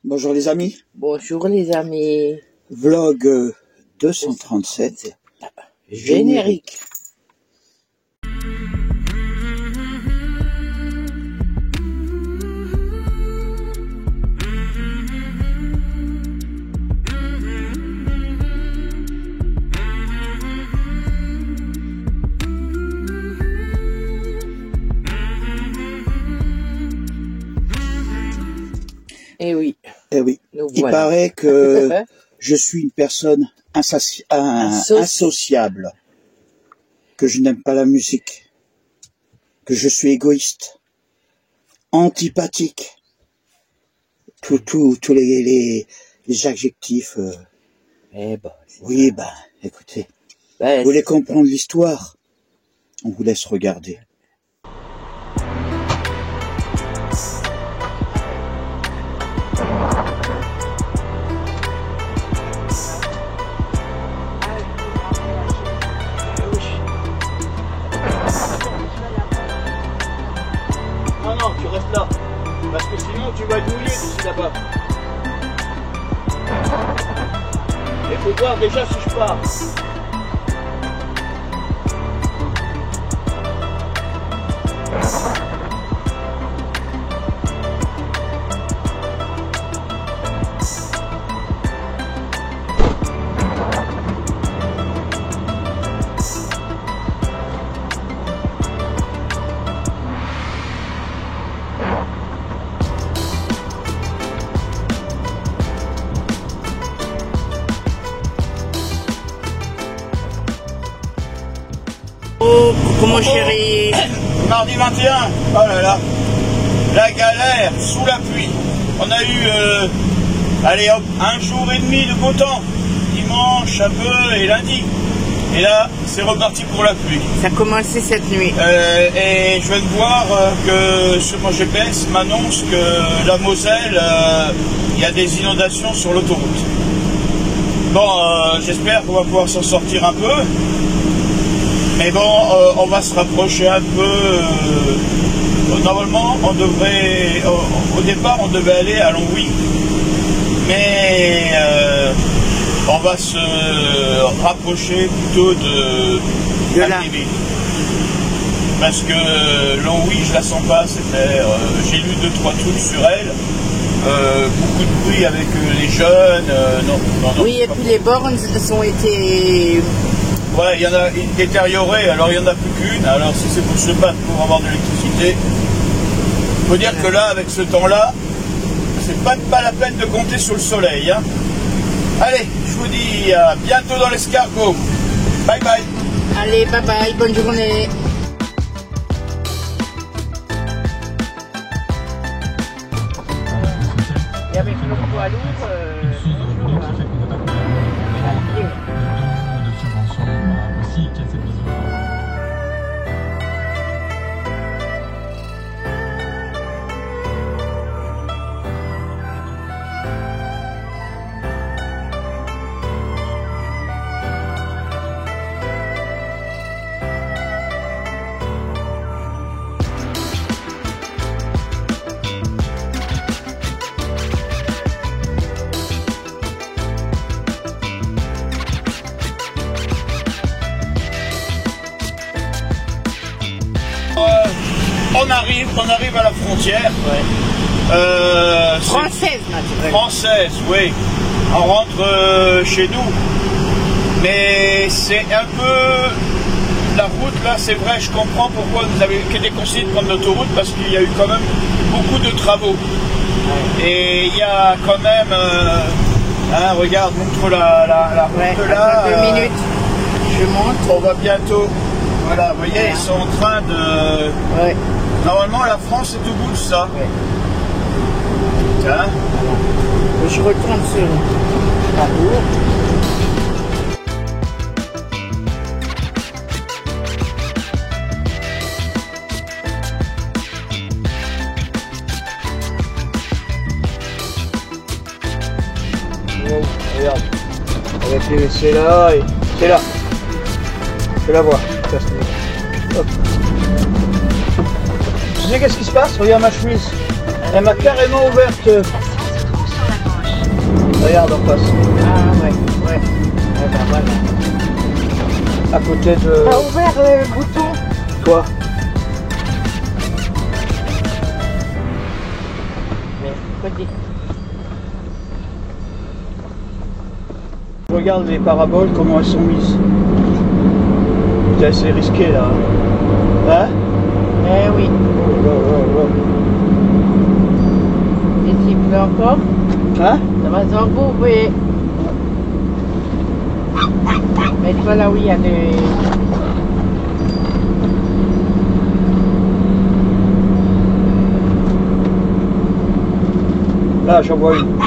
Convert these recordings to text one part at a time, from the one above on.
Bonjour les amis. Bonjour les amis. Vlog 237. Générique. Eh oui. Eh oui. Il paraît que je suis une personne insociable, que je n'aime pas la musique, que je suis égoïste, antipathique, tous les adjectifs. Oui, écoutez, vous voulez comprendre l'histoire? On vous laisse regarder. Non, tu restes là, parce que sinon tu vas douiller d'ici là-bas. Il faut voir déjà si je pars. Oh, coucou mon chéri. Mardi 21, oh là là, la galère sous la pluie. On a eu, allez hop, un jour et demi de beau temps, dimanche un peu et lundi. Et là, c'est reparti pour la pluie. Ça a commencé cette nuit. Et je viens de voir que sur mon GPS m'annonce que la Moselle, il y a des inondations sur l'autoroute. Bon, j'espère qu'on va pouvoir s'en sortir un peu. Mais bon, on va se rapprocher un peu. Normalement, on devrait, au départ, on devait aller à Longwy. Mais on va se rapprocher plutôt de la TV. Parce que Longwy, je la sens pas. J'ai lu 2-3 trucs sur elle. Beaucoup de bruit avec les jeunes. Non. Oui, et puis les bornes ont été... Ouais, il y en a détérioré, alors il n'y en a plus qu'une. Alors si c'est pour se battre pour avoir de l'électricité, faut dire que là, avec ce temps-là, c'est pas la peine de compter sur le soleil. Hein. Allez, je vous dis à bientôt dans l'escargot. Bye bye. Allez, bye bye, bonne journée. Et avec le poids lourd, on arrive à la frontière. Ouais. Française, naturellement. Française, oui. On rentre chez nous. Mais c'est un peu... La route, là, c'est vrai, je comprends pourquoi vous avez déconseillé de prendre l'autoroute, parce qu'il y a eu quand même beaucoup de travaux. Ouais. Et il y a quand même... regarde, montre la route là. 2 minutes. Je monte. On va bientôt... Voilà, vous voyez, ils sont en train de... Ouais. Normalement, la France est au bout de ça. Ouais. Tiens. Je retourne sur la route. Oh, regarde. Avec les... C'est là et... C'est là. Je la vois. Hop. Tu sais qu'est-ce qui se passe? Regarde ma chemise. Elle m'a carrément ouverte. Regarde en face. Ah ouais, ouais. Eh ben voilà. À côté de... T'as ouvert le bouton? Quoi? Mais, côté. Regarde les paraboles, comment elles sont mises. C'est risqué là. Hein? Eh oui. Oh. Et s'il pleut encore, Hein? ça va s'engouffrer. Mais tu vois là où il y a des... Là, j'en vois une.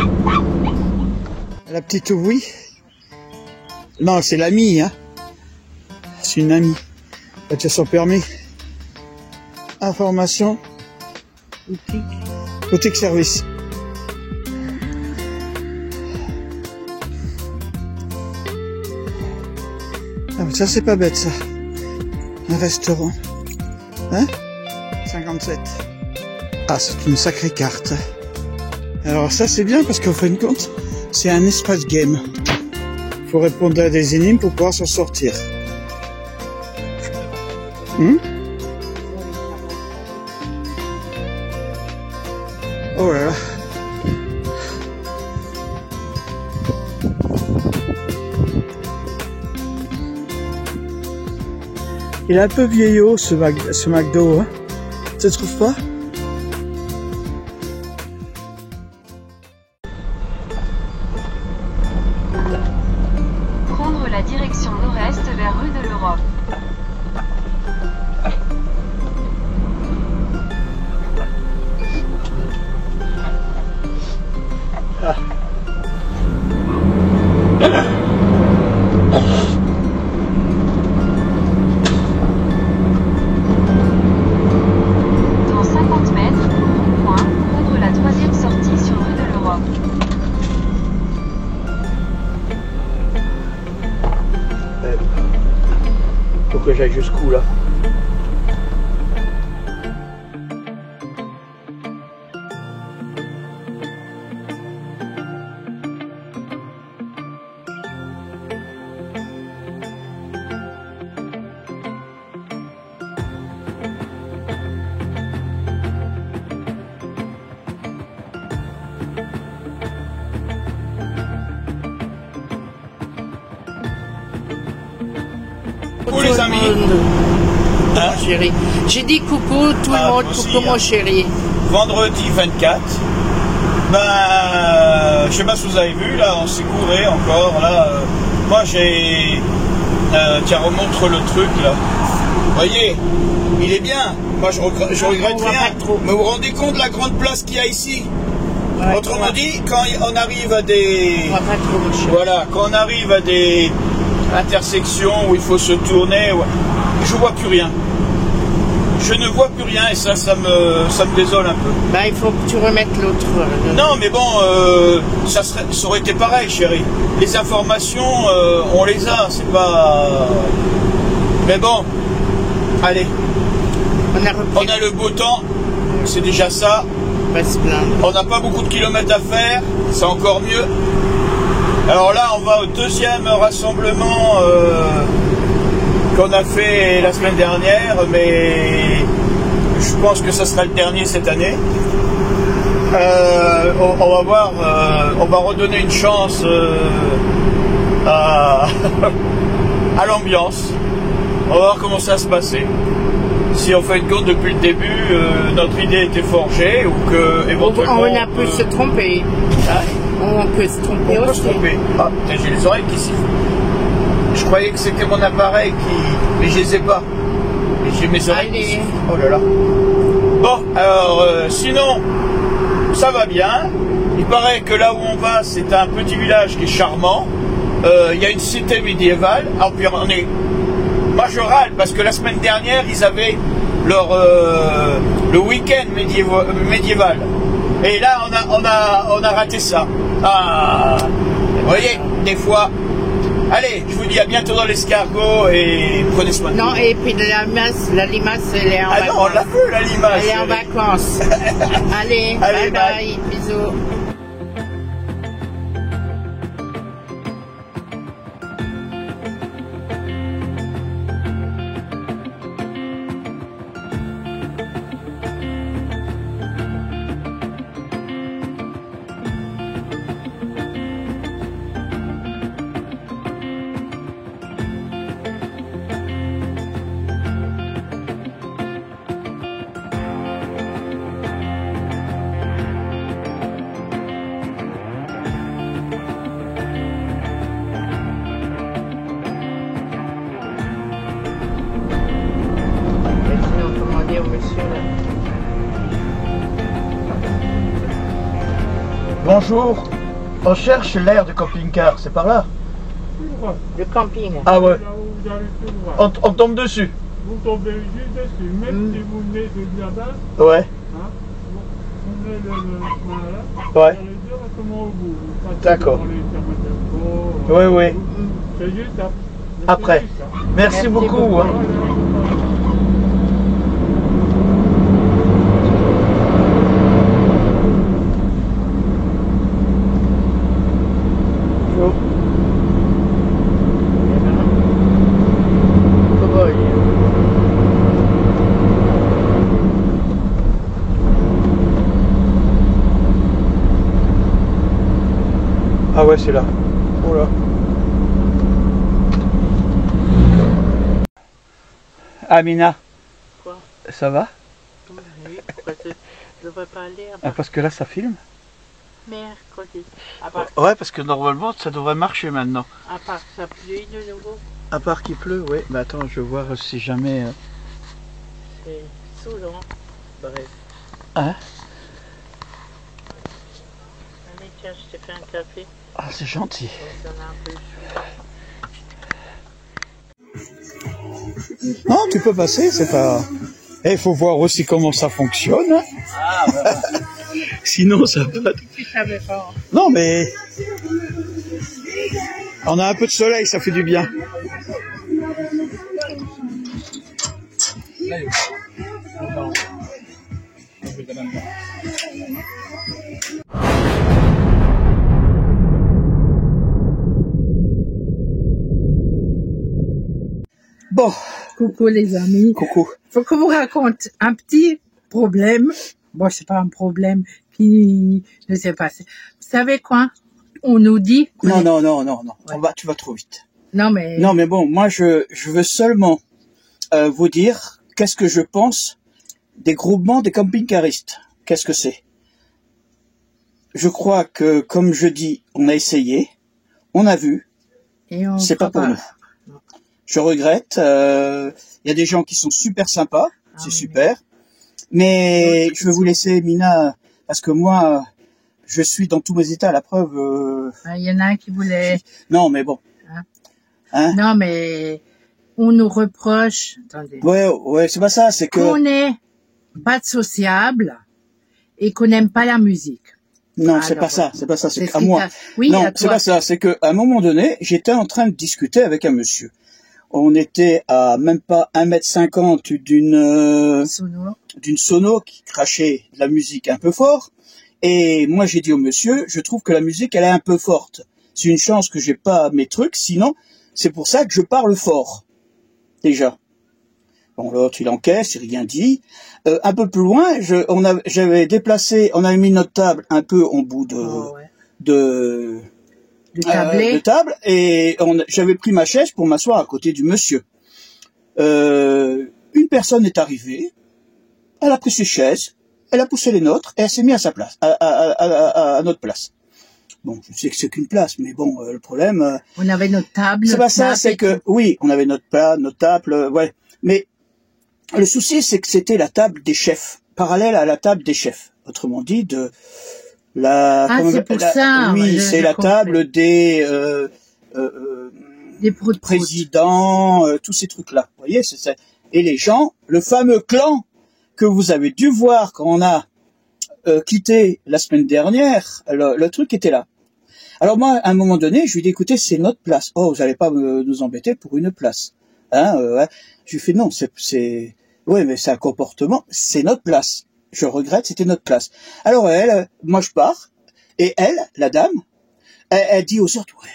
La petite oui. Non, c'est l'amie, hein. C'est une amie. Elle tient son permis. Information. Boutique service. Ah, ça c'est pas bête ça. Un restaurant. Hein? 57. Ah, c'est une sacrée carte. Alors ça c'est bien parce qu'en fin de compte, c'est un espace game. Faut répondre à des énigmes pour pouvoir s'en sortir. Oh là là. Il est un peu vieillot ce McDo, hein? Tu ne trouves pas? Prendre la direction nord-est vers rue de l'Europe. Dans 50 mètres, au rond-point, prendre la 3e sortie sur rue de l'Europe. Faut que j'aille jusqu'où là? Coucou les amis. Hein, chérie. J'ai dit coucou tout le monde, aussi, coucou mon chéri. Vendredi 24. Ben, je sais pas si vous avez vu, là, on s'est couré encore, là. Moi, j'ai... tiens, remontre le truc, là. Vous voyez, il est bien. Moi, je regrette on voit rien. pas trop. Mais vous vous rendez compte de la grande place qu'il y a ici? Ouais, Autrement dit, quand on arrive à des... On voit pas trop mon chéri. Voilà, quand on arrive à des intersections où il faut se tourner, ouais, je vois plus rien. Je ne vois plus rien et ça me désole un peu. Bah, il faut que tu remettes l'autre. Non, mais bon, ça aurait été pareil, chérie. Les informations, on les a, c'est pas... Mais bon, allez, on a le beau temps, c'est déjà ça. Pas se plaindre. On n'a pas beaucoup de kilomètres à faire, c'est encore mieux. Alors là, on va au deuxième rassemblement qu'on a fait la semaine dernière, mais je pense que ça sera le dernier cette année. On va voir, on va redonner une chance à l'ambiance. On va voir comment ça va se passer. Si on fait une compte depuis le début, notre idée était forgée ou que éventuellement... On a pu se tromper. On peut se tromper on peut aussi. se tromper. Ah, j'ai les oreilles qui sifflent. Je croyais que c'était mon appareil qui... Mais je les ai pas. Et j'ai mes oreilles qui sifflent. Oh là là. Bon, alors, sinon, ça va bien. Il paraît que là où on va, c'est un petit village qui est charmant. Il y a une cité médiévale. Ah, puis on est... Moi, je râle parce que la semaine dernière, ils avaient leur le week-end médiéval. Et là, on a raté ça. Ah, vous voyez, des fois. Allez, je vous dis à bientôt dans l'escargot et prenez soin de vous. Non, et puis la limace, elle est en vacances. Ah non, on l'a vu, la limace. Elle est en vacances. Allez, Allez, bye bye, bisous. Bonjour. On cherche l'air du camping-car, c'est par là? Le camping. Ah ouais. Là où vous allez tout droit. On tombe dessus. Vous tombez juste dessus, même si vous venez de là-bas, Ouais. hein, vous prenez le chemin là, Ouais. vous allez directement au bout. Vous passez D'accord. devant les terminaux, Ouais, ouais. C'est juste Après. c'est juste ça. Merci beaucoup. Hein. Ah ouais, c'est là. Oh là. Amina. Quoi? Ça va? Oui, pourquoi je devrais pas aller à Parce que là, ça filme. mercredi. À part, Ouais, parce que normalement, ça devrait marcher maintenant. à part que ça pluie de nouveau, À part qu'il pleut, oui. Mais attends, je vais voir si jamais... c'est saoulant. Bref. Hein? Allez, tiens, je t'ai fait un café. Ah, c'est gentil. Ça en a un peu chaud. Non, tu peux passer, c'est pas... Il faut voir aussi comment ça fonctionne. Hein. Ah, bah, Sinon, ça va... Tu savais pas. Non, mais... On a un peu de soleil, ça fait du bien. Bon, Coucou les amis. coucou. Faut que vous raconte un petit problème. Bon, c'est pas un problème qui ne s'est passé. Vous savez quoi? On nous dit. Non, non, non, non, non. Ouais. Tu vas trop vite. Non mais. Non, mais bon, moi, je veux seulement vous dire qu'est-ce que je pense des groupements des camping-caristes. Qu'est-ce que c'est? Je crois que, comme je dis, on a essayé, on a vu, Et on c'est pas pour nous. Je regrette. Il y a des gens qui sont super sympas, c'est oui. super. Mais je vais vous laisser, Mina, parce que moi, je suis dans tous mes états. La preuve. Il y en a un qui voulait. Non, mais bon. Hein? Non mais on nous reproche. Attendez. Ouais, ouais, c'est pas ça. C'est que Qu'on n'est pas de sociable et qu'on n'aime pas la musique. non, Alors, c'est pas ça. C'est pas ça. c'est C'est ce qu'à qui moi. t'a- Oui, Non, à c'est toi. pas ça. C'est que à un moment donné, j'étais en train de discuter avec un monsieur. On était à même pas 1,50 m d'une sono qui crachait de la musique un peu fort. Et moi, j'ai dit au monsieur, je trouve que la musique, elle est un peu forte. C'est une chance que j'ai pas mes trucs, sinon, c'est pour ça que je parle fort. Déjà. Bon, l'autre, il encaisse, il rien dit. Un peu plus loin, j'avais déplacé, on avait mis notre table un peu en bout de, Oh, ouais. de, Du tablé. de table, et j'avais pris ma chaise pour m'asseoir à côté du monsieur. Une personne est arrivée, elle a pris ses chaises, elle a poussé les nôtres, et elle s'est mise à sa place, à notre place. Bon, je sais que c'est qu'une place, mais bon, le problème, On avait notre table. c'est notre pas ça, nappe c'est et que, tout. oui, on avait notre plat, notre table, ouais, mais le souci, c'est que c'était la table des chefs, parallèle à la table des chefs, autrement dit, de la... Ah, c'est pour ça. Oui, Ouais, c'est j'ai la compris. table des Des proutes-proutes. présidents, tous ces trucs-là, vous voyez, c'est ça. Et les gens, le fameux clan que vous avez dû voir quand on a quitté la semaine dernière, le truc était là. Alors moi, à un moment donné, je lui ai dit, écoutez, c'est notre place. Oh, vous n'allez pas nous embêter pour une place. Hein, ouais. Je lui ai fait, non, ouais, mais c'est un comportement, c'est notre place. Je regrette, c'était notre place. Alors elle, moi je pars, et elle, la dame, elle dit aux autres, ouais,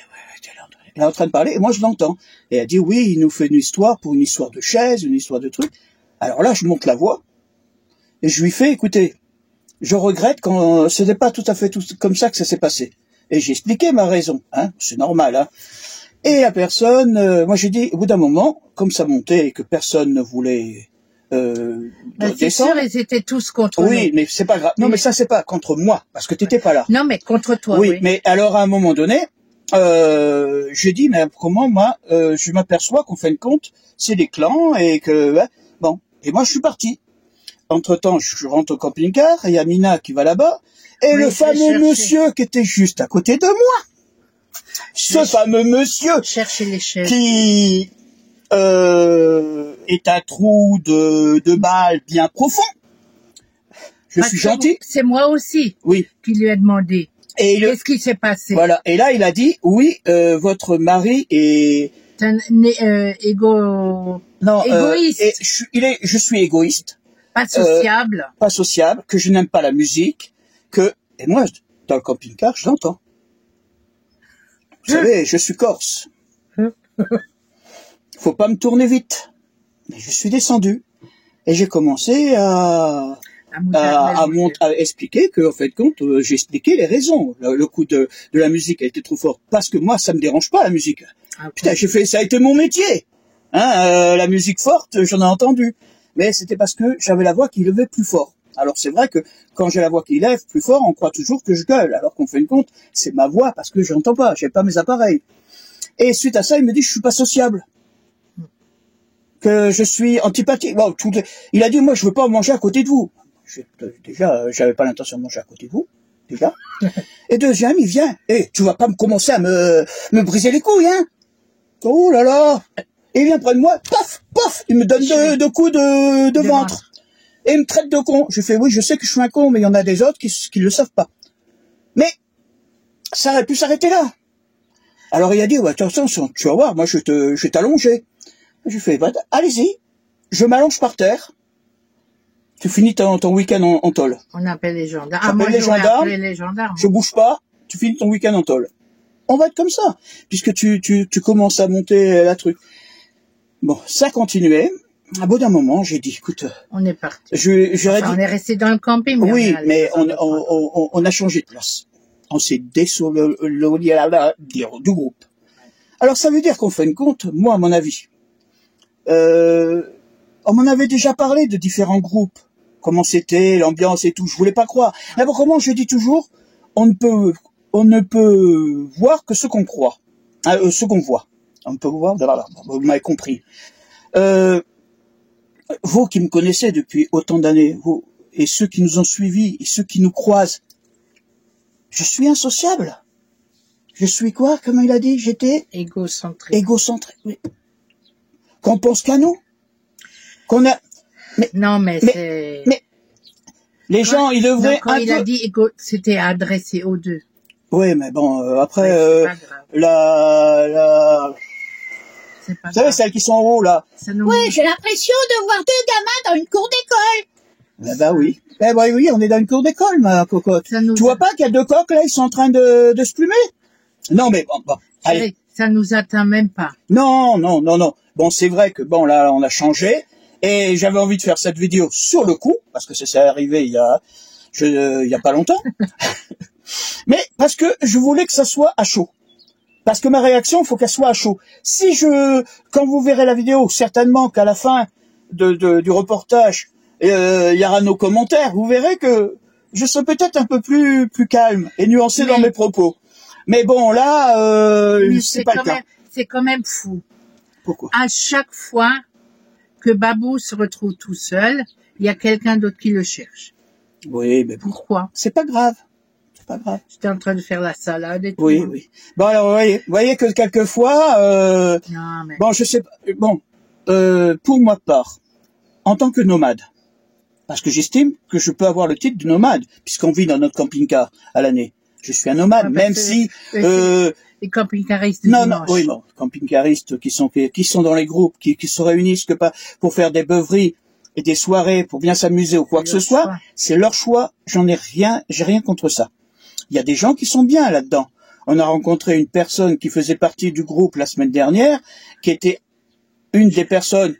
elle est en train de parler, et moi je l'entends. Et elle dit, oui, il nous fait une histoire pour une histoire de chaise, une histoire de truc. Alors là, je monte la voix, et je lui fais, écoutez, je regrette quand ce n'est pas tout à fait tout comme ça que ça s'est passé. Et j'ai expliqué ma raison, hein, c'est normal, hein. Et la personne, moi j'ai dit, au bout d'un moment, comme ça montait et que personne ne voulait Ben, c'est descendre. sûr, ils étaient tous contre Oui, nous. mais c'est pas grave. Non, Oui. mais ça c'est pas contre moi, parce que t'étais pas là. Non, mais contre toi, Oui, oui. mais alors à un moment donné, j'ai dit, mais comment moi, je m'aperçois qu'en fin de compte, c'est des clans et que ouais, bon. Et moi je suis parti. Entre-temps, je rentre au camping-car, il y a Mina qui va là-bas, Et Oui, le je vais fameux chercher. monsieur qui était juste à côté de moi, ce fameux monsieur Chercher les chaises. qui est un trou de balle bien profond. Je Parce suis que gentil. C'est moi aussi Oui. qui lui ai demandé. Et Qu'est-ce qui s'est passé? voilà. Et là, il a dit, oui, votre mari est... C'est un Non, égoïste, et je suis égoïste, pas sociable. pas sociable, que je n'aime pas la musique, et moi, dans le camping-car, je l'entends. Vous savez, je suis corse. Faut pas me tourner vite. Mais je suis descendu. Et j'ai commencé à expliquer que, en fait, j'ai expliqué les raisons. Le coup de la musique a été trop fort. Parce que moi, ça me dérange pas, la musique. Ah, Putain, ça a été mon métier. La musique forte, j'en ai entendu. Mais c'était parce que j'avais la voix qui levait plus fort. Alors c'est vrai que quand j'ai la voix qui lève plus fort, on croit toujours que je gueule. Alors qu'on fait une compte, c'est ma voix parce que j'entends pas, j'ai pas mes appareils. Et suite à ça, il me dit, je suis pas sociable. Que je suis antipathique. Bon, il a dit, moi, je veux pas manger à côté de vous. Déjà, j'avais pas l'intention de manger à côté de vous. Déjà. Et deuxième, il vient. Tu vas pas me commencer à me briser les couilles, hein. Oh là là. Et il vient près de moi, paf, paf, il me donne deux coups de ventre. Et il me traite de con. Je fais, oui, je sais que je suis un con, mais il y en a des autres qui le savent pas. Mais, ça aurait pu s'arrêter là. Alors il a dit, ouais, attention, tu vas voir, moi je vais t'allonger. Je fais, bah, allez-y, je m'allonge par terre. Tu finis ton week-end en tôle. On appelle les gendarmes. J'appelle les gendarmes. Je bouge pas, tu finis ton week-end en tôle. On va être comme ça, puisque tu commences à monter la truc. Bon, ça continuait. À bout d'un moment, j'ai dit, écoute, on est parti. On est resté dans le camping. Oui, mais on a changé de place. On s'est sur le du groupe. Alors ça veut dire qu'on fait une compte, moi à mon avis. On m'en avait déjà parlé de différents groupes, comment c'était, l'ambiance et tout, je voulais pas croire. D'abord, comment je dis toujours, on ne peut voir que ce qu'on croit, ce qu'on voit. On ne peut voir, vous m'avez compris. Vous qui me connaissez depuis autant d'années, vous, et ceux qui nous ont suivis, et ceux qui nous croisent, je suis insociable. Je suis quoi, comme il a dit, j'étais égocentré. Oui. Qu'on pense qu'à nous. Qu'on a... Mais les gens, ils devraient... Quand il a dit c'était adressé aux deux. Oui, mais bon, après, vous savez, celles qui sont en haut, là. Oui, j'ai l'impression de voir deux gamins dans une cour d'école. Oui. Oui, on est dans une cour d'école, ma cocotte. Tu vois pas qu'il y a deux coqs, là, ils sont en train de se plumer? Non, mais bon, allez. Ça nous atteint même pas. Non. Bon, c'est vrai que, bon, là, on a changé. Et j'avais envie de faire cette vidéo sur le coup, parce que c'est arrivé il y a pas longtemps. Mais parce que je voulais que ça soit à chaud. Parce que ma réaction, faut qu'elle soit à chaud. Quand vous verrez la vidéo, certainement qu'à la fin du reportage, il y aura nos commentaires, vous verrez que je serai peut-être un peu plus calme et nuancé dans mes propos. Mais bon, là, c'est pas le cas. C'est quand même fou. Pourquoi? À chaque fois que Babou se retrouve tout seul, il y a quelqu'un d'autre qui le cherche. Oui, mais pourquoi? C'est pas grave. Pas grave. J'étais en train de faire la salade et tout. Oui. Bon, alors, vous voyez que quelquefois, bon, je sais pas, bon, pour ma part, en tant que nomade, parce que j'estime que je peux avoir le titre de nomade, puisqu'on vit dans notre camping-car à l'année. Je suis un nomade, même si, les camping-caristes du dimanche. Non, camping-caristes qui sont dans les groupes, qui se réunissent pour faire des beuveries et des soirées, pour bien s'amuser ou quoi que ce soit, c'est leur choix, j'ai rien contre ça. Il y a des gens qui sont bien là-dedans. On a rencontré une personne qui faisait partie du groupe la semaine dernière, qui était une des personnes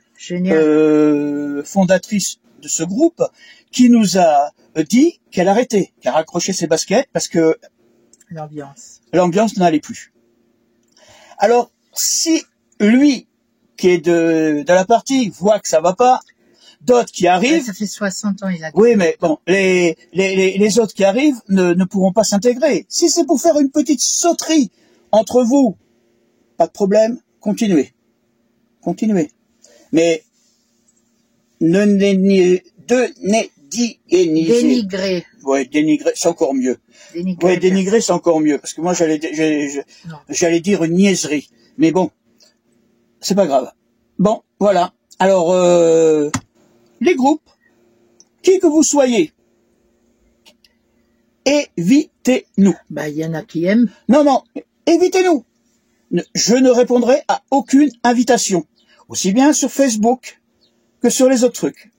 fondatrices de ce groupe, qui nous a dit qu'elle arrêtait, qu'elle raccrochait ses baskets parce que l'ambiance n'allait plus. Alors, si lui, qui est de la partie, voit que ça va pas, d'autres qui arrivent... Ça fait 60 ans, il a dit. Oui, mais bon, les autres qui arrivent ne pourront pas s'intégrer. Si c'est pour faire une petite sauterie entre vous, pas de problème, continuez. Mais ne Dénigrer. Ouais, dénigrer, c'est encore mieux. Dénigrer. Ouais, dénigrer, c'est encore mieux, parce que moi, j'allais dire une niaiserie. Mais bon, c'est pas grave. Bon, voilà. Alors, les groupes, qui que vous soyez, évitez-nous. Bah, il y en a qui aiment. Non, évitez-nous. Je ne répondrai à aucune invitation, aussi bien sur Facebook que sur les autres trucs.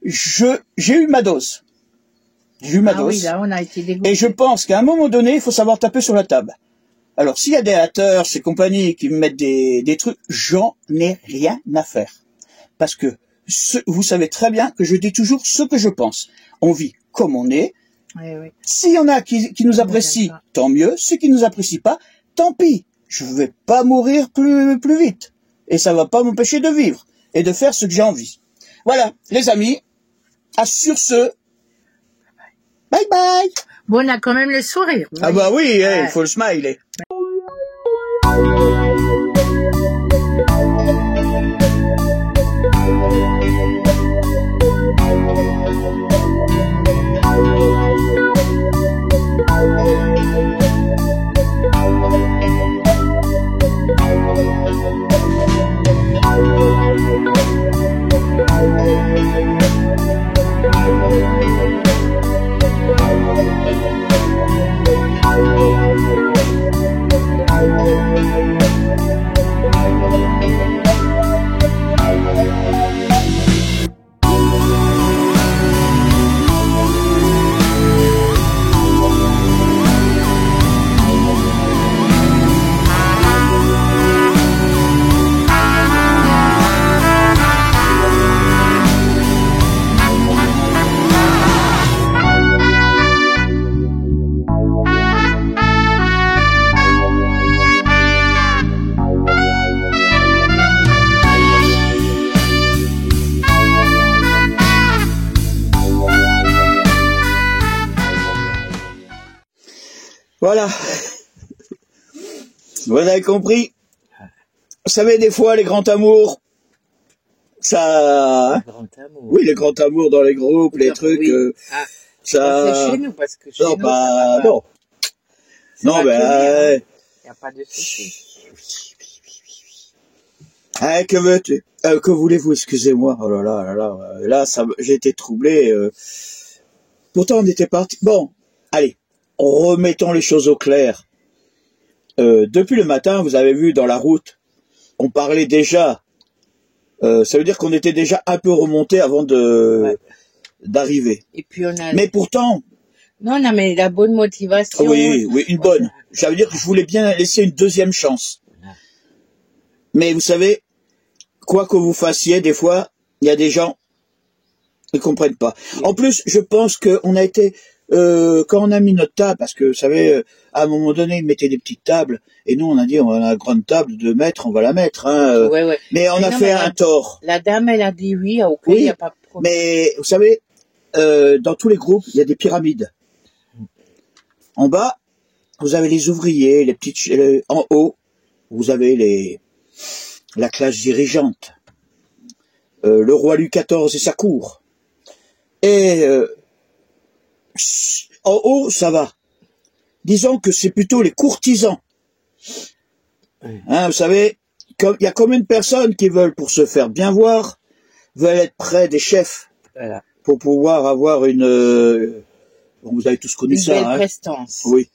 J'ai eu ma dose. J'ai eu ma dose. Oui, là, on a été dégoûtés. Et je pense qu'à un moment donné, il faut savoir taper sur la table. Alors, s'il y a des haters, ces compagnies qui me mettent des trucs, j'en ai rien à faire. Parce que vous savez très bien que je dis toujours ce que je pense. On vit comme on est. Oui. S'il y en a qui nous apprécient, tant mieux. Ceux qui nous apprécient pas, tant pis. Je vais pas mourir plus vite. Et ça va pas m'empêcher de vivre et de faire ce que j'ai envie. Voilà, les amis. Sur ce, bye bye. Bon, on a quand même le sourire. Ah bah oui, il faut le smile. Voilà. Vous avez compris. Vous savez, des fois, les grands amours, ça... Le grand amour. Oui, les grands amours dans les groupes, les trucs, oui. ça... C'est chez nous, parce que chez non, nous, ça va non. Non, Il ben... n'y a pas de souci. Que veux-tu que voulez-vous, excusez-moi. Oh là là, j'ai été troublé. Pourtant, on était parti. Bon, allez, remettons les choses au clair. Depuis le matin, vous avez vu dans la route, on parlait déjà. Ça veut dire qu'on était déjà un peu remonté avant d'arriver. Et puis on a... Mais pourtant... Non, mais la bonne motivation... Oui, une bonne. Ça veut dire que je voulais bien laisser une deuxième chance. Mais vous savez, quoi que vous fassiez, des fois, il y a des gens qui ne comprennent pas. En plus, je pense qu'on a été... quand on a mis notre table, parce que vous savez, à un moment donné, ils mettaient des petites tables, et nous on a dit, on a une grande table de 2 mètres, on va la mettre. Hein, ouais. Mais on a fait un tort. La dame, elle a dit oui, ok, il n'y a pas de problème. Mais vous savez, dans tous les groupes, il y a des pyramides. En bas, vous avez les ouvriers, les petites... en haut, vous avez la classe dirigeante, le roi Louis XIV et sa cour. Et... en haut, ça va. Disons que c'est plutôt les courtisans. Hein, vous savez, il y a combien de personnes qui veulent, pour se faire bien voir, veulent être près des chefs, voilà, pour pouvoir avoir une... bon, vous avez tous connu une ça. belle hein. prestance. Oui.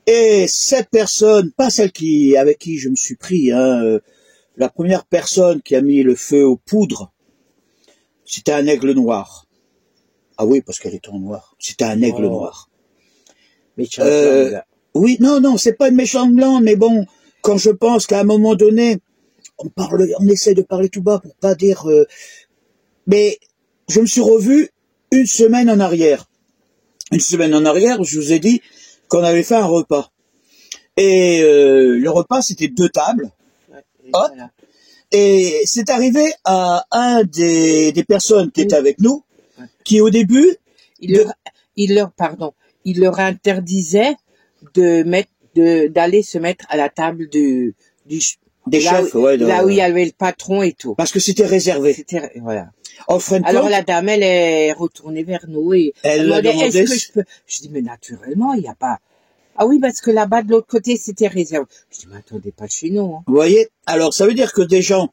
Et cette personne, pas celle avec qui je me suis pris, hein, la première personne qui a mis le feu aux poudres, c'était un aigle noir. Ah oui, parce qu'elle est en noir. C'était un aigle noir. Méchante blonde. Oui, non, c'est pas une méchante blonde, mais bon, quand je pense qu'à un moment donné, on essaie de parler tout bas pour pas dire... mais je me suis revu une semaine en arrière. Une semaine en arrière, je vous ai dit qu'on avait fait un repas. Et le repas, c'était 2 tables. Ouais, Hop. voilà. Et c'est arrivé à un des personnes qui était avec nous, qui au début... Il leur interdisait d'aller se mettre à la table Des chefs, ouais. Là où il y avait le patron et tout. Parce que c'était réservé. Voilà. En fin de Alors compte, la dame, elle est retournée vers nous et elle m'a a demandé, demandé... est-ce que je peux... Je dis, mais naturellement, il n'y a pas... Ah oui, parce que là-bas, de l'autre côté, c'était réservé. Je dis, mais attendez, pas chez nous. Hein. Vous voyez? Alors, ça veut dire que des gens...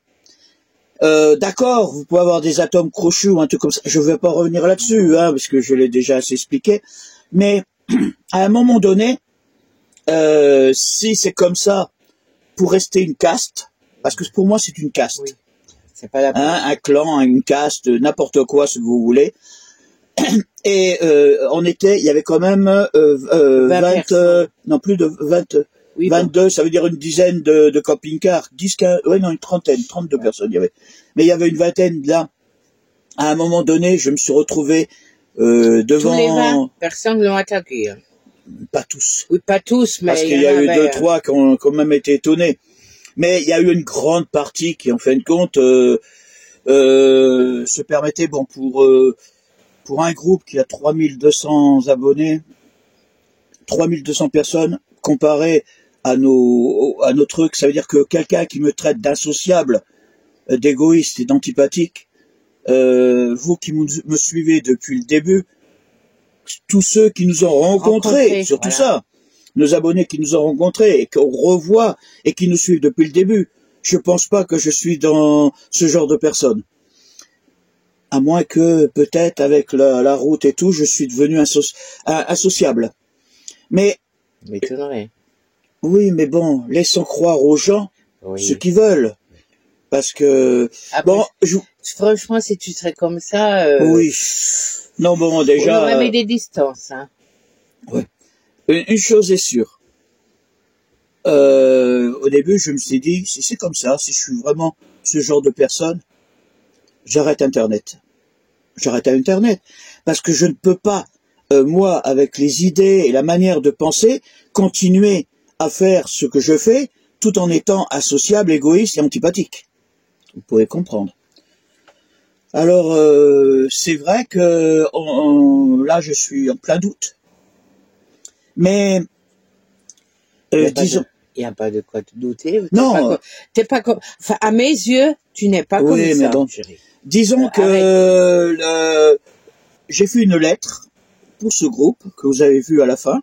d'accord, vous pouvez avoir des atomes crochus ou un truc comme ça. Je ne vais pas revenir là-dessus, hein, parce que je l'ai déjà assez expliqué. Mais, à un moment donné, si c'est comme ça, pour rester une caste, parce que pour moi, c'est une caste. Oui. C'est pas la peine. Un clan, une caste, n'importe quoi, ce que vous voulez. Et il y avait quand même 20, non plus de 20, oui, 22, bon. Ça veut dire une dizaine de camping-cars, 10, 15, ouais, non, une trentaine, 32 personnes il y avait. Mais il y avait une vingtaine là. À un moment donné, je me suis retrouvé devant... Tous les 20 personnes l'ont attaqué. Hein. Pas tous. Oui, pas tous, mais... Parce qu'il y a eu 2, 3 qui ont quand même été étonnés. Mais il y a eu une grande partie qui, en fin de compte, se permettait, bon, pour un groupe qui a 3200 abonnés, 3200 personnes, comparé à nos trucs, ça veut dire que quelqu'un qui me traite d'insociable, d'égoïste et d'antipathique, vous qui me suivez depuis le début, tous ceux qui nous ont rencontrés, surtout voilà. Ça, nos abonnés qui nous ont rencontrés et qu'on revoit et qui nous suivent depuis le début, je pense pas que je suis dans ce genre de personne. À moins que, peut-être, avec la route et tout, je suis devenu insociable. Mais... m'étonnerait. Oui, mais bon, laissons croire aux gens ce qu'ils veulent. Parce que... Après, bon, franchement, si tu serais comme ça... oui. Non, bon, déjà... On aurait mis des distances, hein. Ouais. Une chose est sûre. Au début, je me suis dit, si c'est comme ça, si je suis vraiment ce genre de personne, j'arrête Internet. J'arrête Internet. Parce que je ne peux pas, moi, avec les idées et la manière de penser, continuer à faire ce que je fais, tout en étant associable, égoïste et antipathique. Vous pouvez comprendre. Alors, c'est vrai que là, je suis en plein doute. Mais, disons... Il n'y a pas de quoi te douter. Non. T'es pas comme... Enfin, à mes yeux, tu n'es pas comme oui, ça. Mais bon, disons que j'ai fait une lettre pour ce groupe que vous avez vu à la fin,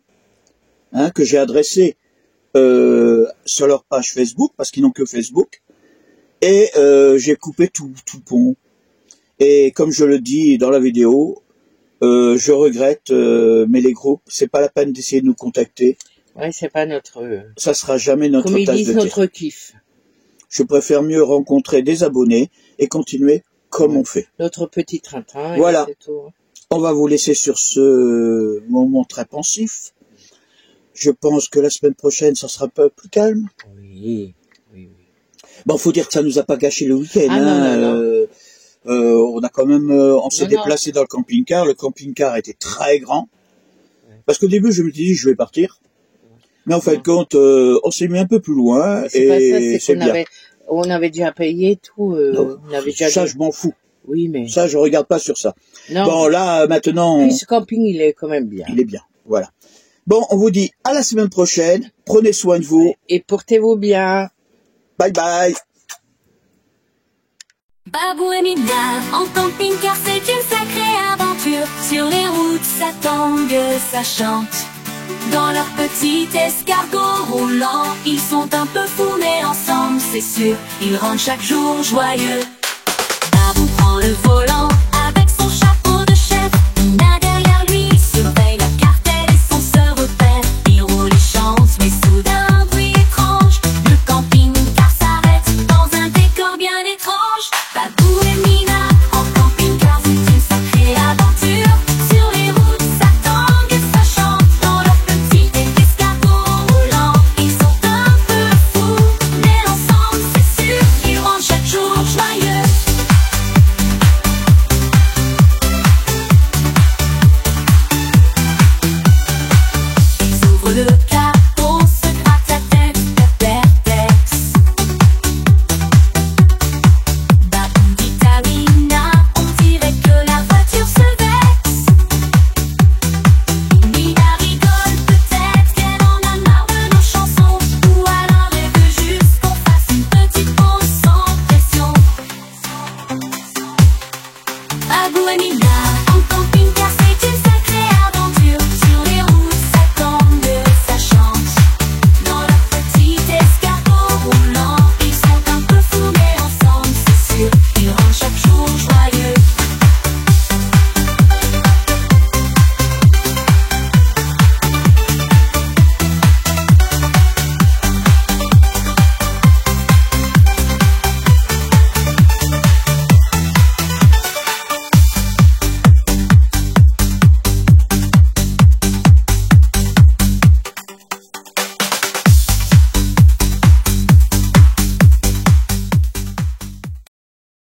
hein, que j'ai adressé sur leur page Facebook, parce qu'ils n'ont que Facebook, et j'ai coupé tout pont. Et comme je le dis dans la vidéo, je regrette, mais les groupes, c'est pas la peine d'essayer de nous contacter. Ouais, c'est pas notre... Ça sera jamais notre tasse de thé. Comme ils disent, notre kiff. Je préfère mieux rencontrer des abonnés et continuer comme on fait. Notre petit train-train. Voilà. C'est tout. On va vous laisser sur ce moment très pensif. Je pense que la semaine prochaine, ça sera un peu plus calme. Oui. Bon, faut dire que ça nous a pas gâché le week-end. Ah, non. On a quand même, on s'est déplacé dans le camping-car. Le camping-car était très grand. Parce qu'au début, je me suis dit, je vais partir. Mais en fin de compte, on s'est mis un peu plus loin. Et c'est bien. On avait déjà payé tout. On avait déjà ça, je m'en fous. Oui, mais... Ça, je regarde pas sur ça. Non. Bon, là, maintenant... Puis ce camping, il est quand même bien. Il est bien, voilà. Bon, on vous dit à la semaine prochaine. Prenez soin de vous. Et portez-vous bien. Bye bye. Babou et Mina, en camping-car, c'est une sacrée aventure. Sur les routes, ça tangue, ça chante. Dans leur petit escargot roulant, ils sont un peu fous, mais ensemble, c'est sûr, ils rendent chaque jour joyeux. Babou prend le volant.